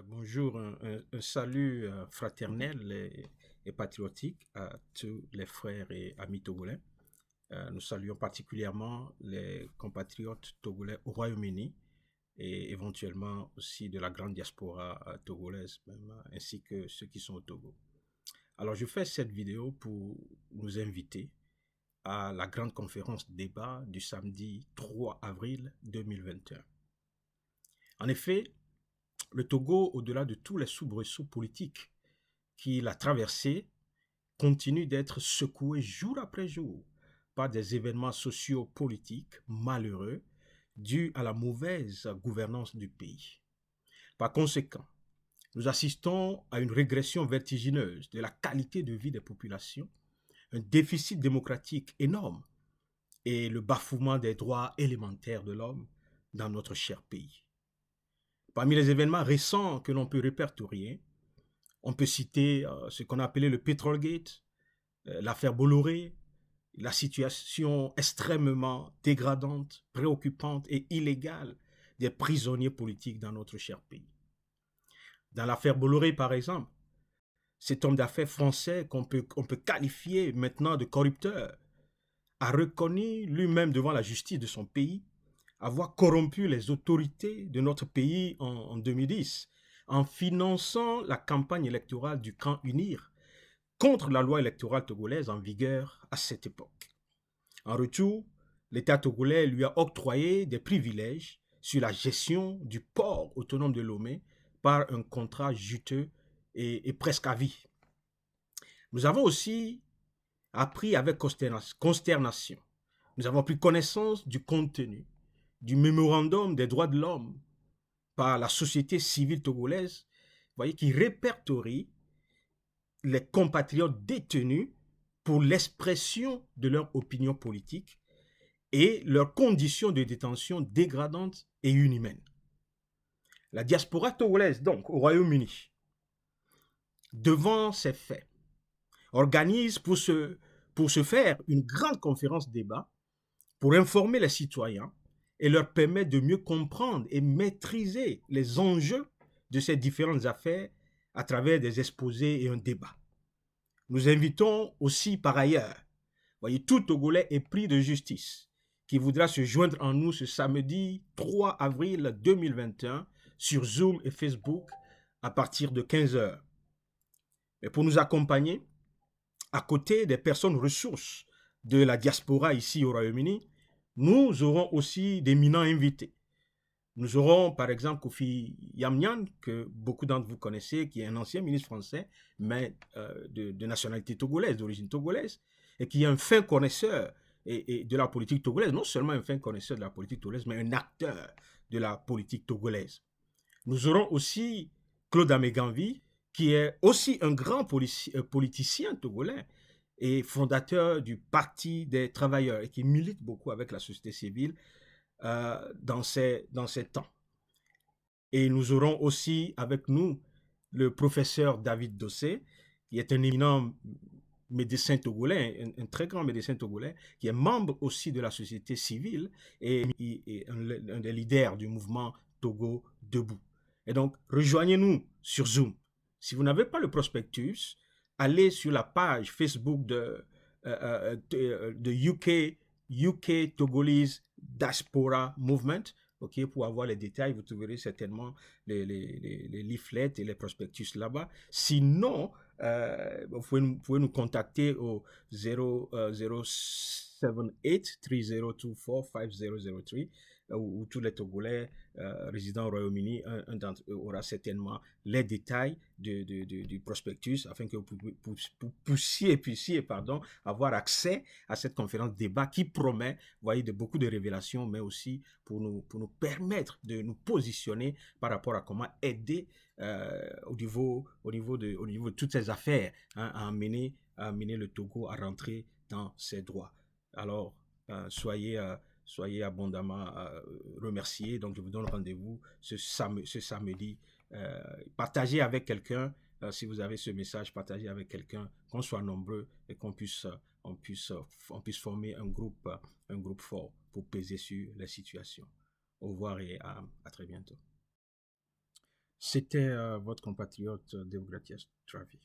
Bonjour, un salut fraternel et patriotique à tous les frères et amis togolais. Nous saluons particulièrement les compatriotes togolais au Royaume-Uni et éventuellement aussi de la grande diaspora togolaise, même, ainsi que ceux qui sont au Togo. Alors, je fais cette vidéo pour nous inviter à la grande conférence débat du samedi 3 avril 2021. En effet, le Togo, au-delà de tous les soubresauts politiques qu'il a traversés, continue d'être secoué jour après jour par des événements socio-politiques malheureux dus à la mauvaise gouvernance du pays. Par conséquent, nous assistons à une régression vertigineuse de la qualité de vie des populations, un déficit démocratique énorme et le bafouement des droits élémentaires de l'homme dans notre cher pays. Parmi les événements récents que l'on peut répertorier, on peut citer ce qu'on a appelé le Petrolgate, l'affaire Bolloré, la situation extrêmement dégradante, préoccupante et illégale des prisonniers politiques dans notre cher pays. Dans l'affaire Bolloré, par exemple, cet homme d'affaires français qu'on peut qualifier maintenant de corrupteur a reconnu lui-même devant la justice de son pays avoir corrompu les autorités de notre pays en 2010 en finançant la campagne électorale du camp UNIR contre la loi électorale togolaise en vigueur à cette époque. En retour, l'État togolais lui a octroyé des privilèges sur la gestion du port autonome de Lomé par un contrat juteux et presque à vie. Nous avons aussi appris avec consternation, nous avons pris connaissance du contenu du mémorandum des droits de l'homme par la société civile togolaise, voyez, qui répertorie les compatriotes détenus pour l'expression de leur opinion politique et leurs conditions de détention dégradantes et inhumaines. La diaspora togolaise, donc, au Royaume-Uni, devant ces faits, organise pour se faire une grande conférence débat pour informer les citoyens et leur permettre de mieux comprendre et maîtriser les enjeux de ces différentes affaires à travers des exposés et un débat. Nous invitons aussi par ailleurs, voyez, tout Togolais épris de justice qui voudra se joindre en nous ce samedi 3 avril 2021 sur Zoom et Facebook à partir de 15h. Et pour nous accompagner, à côté des personnes ressources de la diaspora ici au Royaume-Uni, nous aurons aussi d'éminents invités. Nous aurons par exemple Kofi Yamnian, que beaucoup d'entre vous connaissez, qui est un ancien ministre français, mais de nationalité togolaise, d'origine togolaise, et qui est un fin connaisseur de la politique togolaise, non seulement un fin connaisseur de la politique togolaise, mais un acteur de la politique togolaise. Nous aurons aussi Claude Ameganvi, qui est aussi un grand politicien togolais et fondateur du Parti des travailleurs et qui milite beaucoup avec la société civile dans ces temps. Et nous aurons aussi avec nous le professeur David Dossé, qui est un éminent médecin togolais, un très grand médecin togolais, qui est membre aussi de la société civile et un des leaders du mouvement Togo Debout. Et donc, rejoignez-nous sur Zoom. Si vous n'avez pas le prospectus, allez sur la page Facebook de UK Togolese Diaspora Movement, ok, pour avoir les détails. Vous trouverez certainement les leaflets et les prospectus là-bas. Sinon, vous pouvez nous contacter au 078 3024 5003 où tous les Togolais résidant au Royaume-Uni, un d'entre eux aura certainement les détails du prospectus afin que vous puissiez avoir accès à cette conférence débat qui promet, voyez, de beaucoup de révélations, mais aussi pour nous permettre de nous positionner par rapport à comment aider au niveau de toutes ces affaires, hein, à amener le Togo à rentrer dans ses droits. Alors, soyez abondamment remerciés. Donc, je vous donne rendez-vous ce samedi. Partagez avec quelqu'un, si vous avez ce message, partagez avec quelqu'un, qu'on soit nombreux et qu'on puisse former un groupe fort pour peser sur la situation. Au revoir et à très bientôt. C'était votre compatriote Deogratias Travi.